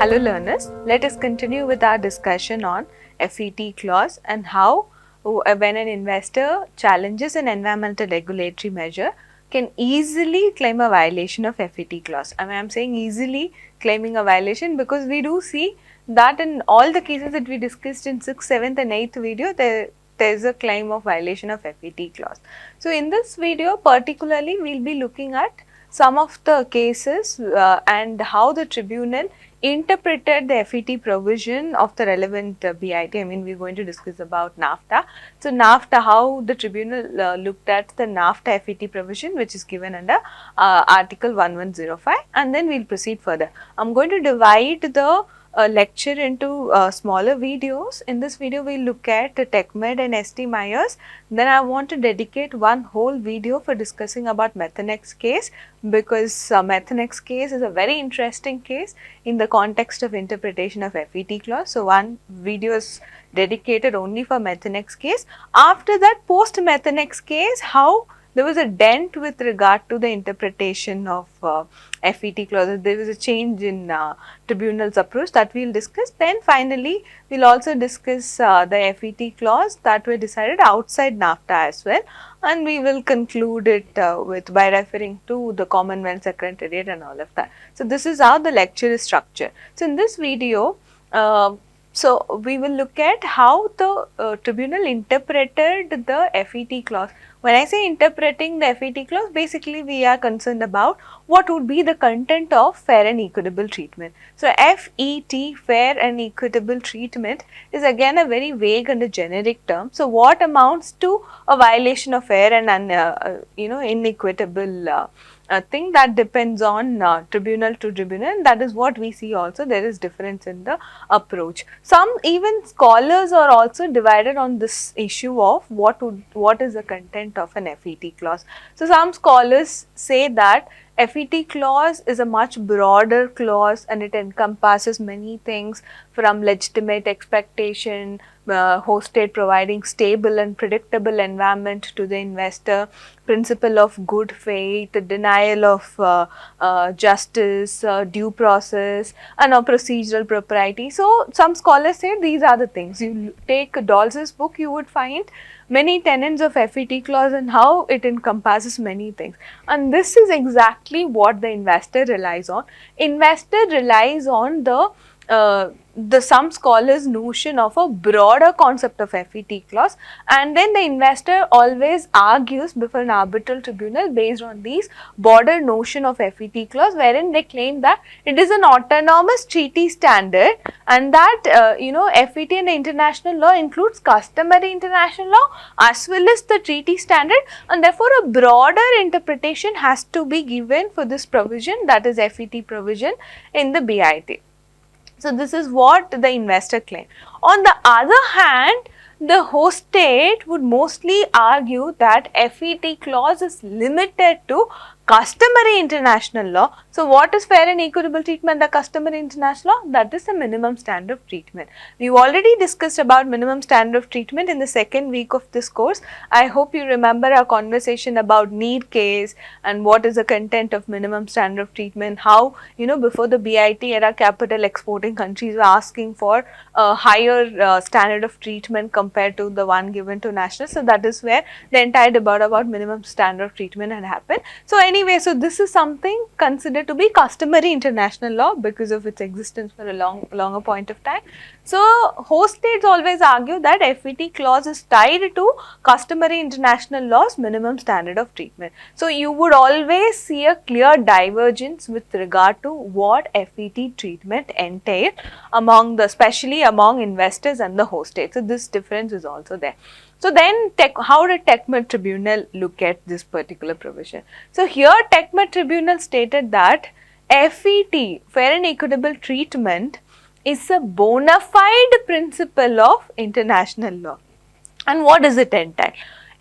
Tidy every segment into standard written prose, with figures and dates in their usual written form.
Hello learners, let us continue with our discussion on FET clause and how when an investor challenges an environmental regulatory measure can easily claim a violation of FET clause. I am saying easily claiming a violation because we do see that in all the cases that we discussed in 6th, 7th and 8th video, there is a claim of violation of FET clause. So in this video particularly we will be looking at some of the cases and how the tribunal interpreted the FET provision of the relevant BIT. I mean, we are going to discuss about NAFTA. So, NAFTA, how the tribunal looked at the NAFTA FET provision which is given under Article 1105, and then we will proceed further. I am going to divide the lecture into smaller videos. In this video, we will look at TechMed and ST Myers. Then I want to dedicate one whole video for discussing about Methanex case, because Methanex case is a very interesting case in the context of interpretation of FET clause. So, one video is dedicated only for Methanex case. After that, post Methanex case, how there was a dent with regard to the interpretation of FET clause. There was a change in tribunal's approach that we will discuss. Then finally, we will also discuss the FET clause that were decided outside NAFTA as well, and we will conclude it by referring to the Commonwealth Secretariat and all of that. So, this is how the lecture is structured. So, in this video, so we will look at how the tribunal interpreted the FET clause. When I say interpreting the FET clause, basically we are concerned about what would be the content of fair and equitable treatment. So, FET, fair and equitable treatment, is again a very vague and a generic term. So, what amounts to a violation of fair and inequitable thing, that depends on tribunal to tribunal, and that is what we see also. There is difference in the approach. Some even scholars are also divided on this issue of what is the content of an FET clause. So, some scholars say that FET clause is a much broader clause and it encompasses many things, from legitimate expectation, host state providing stable and predictable environment to the investor, principle of good faith, denial of justice, due process, and procedural propriety. So, some scholars say these are the things. You take Dawes's book, you would find many tenets of FET clause and how it encompasses many things. And this is exactly what the investor relies on. Investor relies on some scholars' notion of a broader concept of FET clause, and then the investor always argues before an arbitral tribunal based on these broader notion of FET clause, wherein they claim that it is an autonomous treaty standard and that FET in the international law includes customary international law as well as the treaty standard, and therefore a broader interpretation has to be given for this provision, that is FET provision in the BIT. So, this is what the investor claimed. On the other hand, the host state would mostly argue that FET clause is limited to customary international law. So, what is fair and equitable treatment? The customary international law, that is the minimum standard of treatment. We have already discussed about minimum standard of treatment in the second week of this course. I hope you remember our conversation about need case and what is the content of minimum standard of treatment, how before the BIT era capital exporting countries were asking for a higher standard of treatment compared to the one given to nationals. So, that is where the entire debate about minimum standard of treatment had happened. So, anyway, so this is something considered to be customary international law because of its existence for a longer point of time. So, host states always argue that FET clause is tied to customary international law's minimum standard of treatment. So, you would always see a clear divergence with regard to what FET treatment entails especially among investors and the host state. So, this difference is also there. So, then how did TechMed tribunal look at this particular provision? So, here TechMed tribunal stated that FET, fair and equitable treatment, is a bona fide principle of international law. And what does it entail?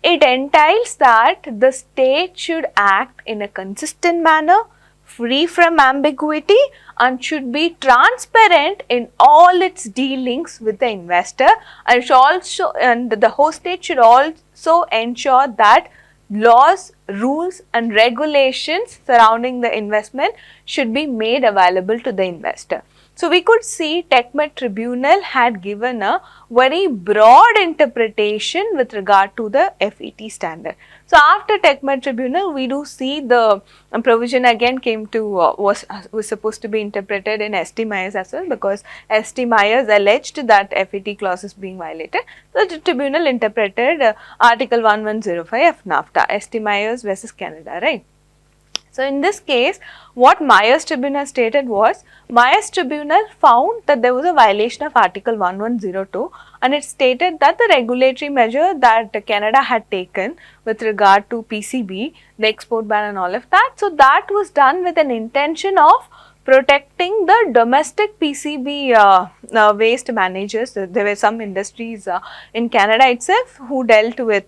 It entails that the state should act in a consistent manner, free from ambiguity, and should be transparent in all its dealings with the investor, and the host state should also ensure that laws, rules and regulations surrounding the investment should be made available to the investor. So we could see TechMed Tribunal had given a very broad interpretation with regard to the FET standard. So after TechMed Tribunal, we do see the provision again came to was supposed to be interpreted in ST Myers as well, because ST Myers alleged that FET clause is being violated. So the tribunal interpreted Article 1105 of NAFTA, ST Myers versus Canada, right? So in this case, what Myers Tribunal stated was, Myers Tribunal found that there was a violation of Article 1102, and it stated that the regulatory measure that Canada had taken with regard to PCB, the export ban and all of that, so that was done with an intention of protecting the domestic PCB waste managers. There were some industries in Canada itself who dealt with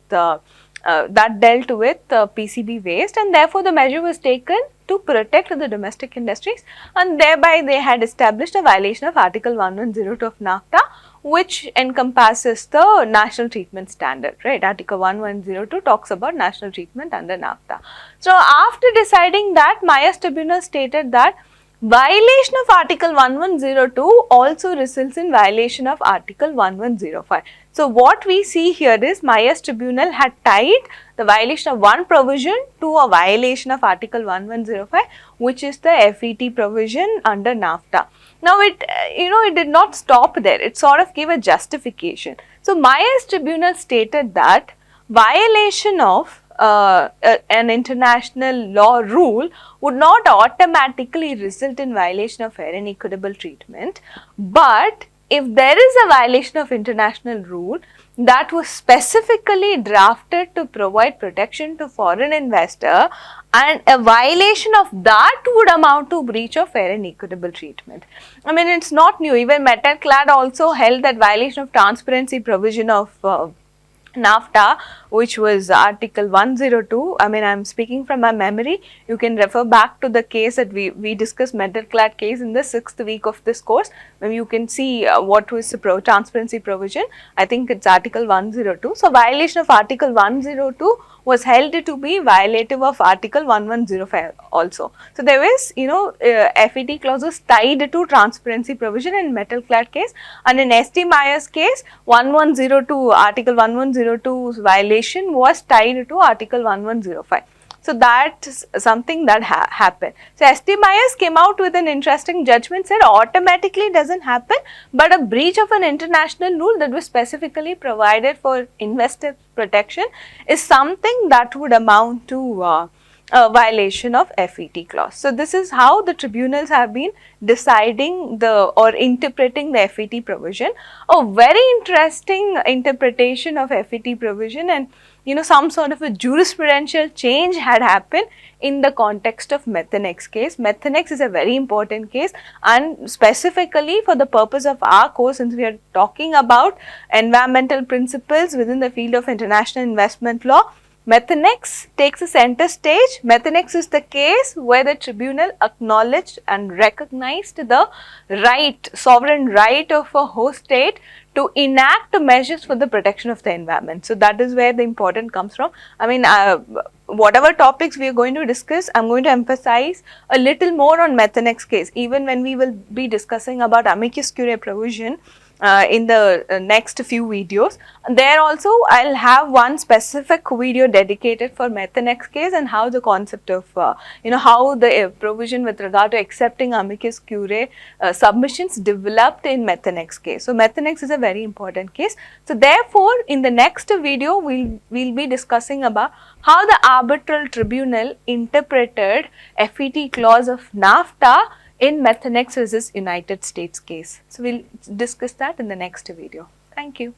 PCB waste, and therefore the measure was taken to protect the domestic industries, and thereby they had established a violation of Article 1102 of NAFTA, which encompasses the national treatment standard, right? Article 1102 talks about national treatment under NAFTA. So after deciding that, Myers Tribunal stated that violation of Article 1102 also results in violation of Article 1105. So what we see here is Myers Tribunal had tied the violation of one provision to a violation of Article 1105, which is the FET provision under NAFTA. Now it did not stop there, it sort of gave a justification. So Myers Tribunal stated that violation of an international law rule would not automatically result in violation of fair and equitable treatment, but if there is a violation of international rule that was specifically drafted to provide protection to foreign investor, and a violation of that would amount to breach of fair and equitable treatment. I mean, it's not new. Even Metalclad also held that violation of transparency provision of NAFTA, which was Article 102. I mean, I'm speaking from my memory. You can refer back to the case that we discussed, Metalclad case, in the 6th week of this course. Maybe you can see what was the transparency provision. I think it's Article 102. So violation of Article 102 was held to be violative of Article 1105 also. So there was, FET clauses tied to transparency provision in Metalclad case, and in ST Myers case, 1102, Article 1102 violation was tied to Article 1105. So that's something that happened. So ST Myers came out with an interesting judgment, said automatically doesn't happen, but a breach of an international rule that was specifically provided for investor protection is something that would amount to a violation of FET clause. So this is how the tribunals have been deciding or interpreting the FET provision. A very interesting interpretation of FET provision, and some sort of a jurisprudential change had happened in the context of Methanex case. Methanex is a very important case, and specifically for the purpose of our course, since we are talking about environmental principles within the field of international investment law, Methanex takes a center stage. Methanex is the case where the tribunal acknowledged and recognized the sovereign right of a host state to enact measures for the protection of the environment. So that is where the importance comes from. I mean, whatever topics we are going to discuss, I am going to emphasize a little more on Methanex case, even when we will be discussing about amicus curiae provision in the next few videos. There also I will have one specific video dedicated for Methanex case and how the concept of how the provision with regard to accepting amicus curiae submissions developed in Methanex case. So Methanex is a very important case. So therefore in the next video we'll be discussing about how the arbitral tribunal interpreted FET clause of NAFTA in Methanex versus United States case. So we'll discuss that in the next video. Thank you.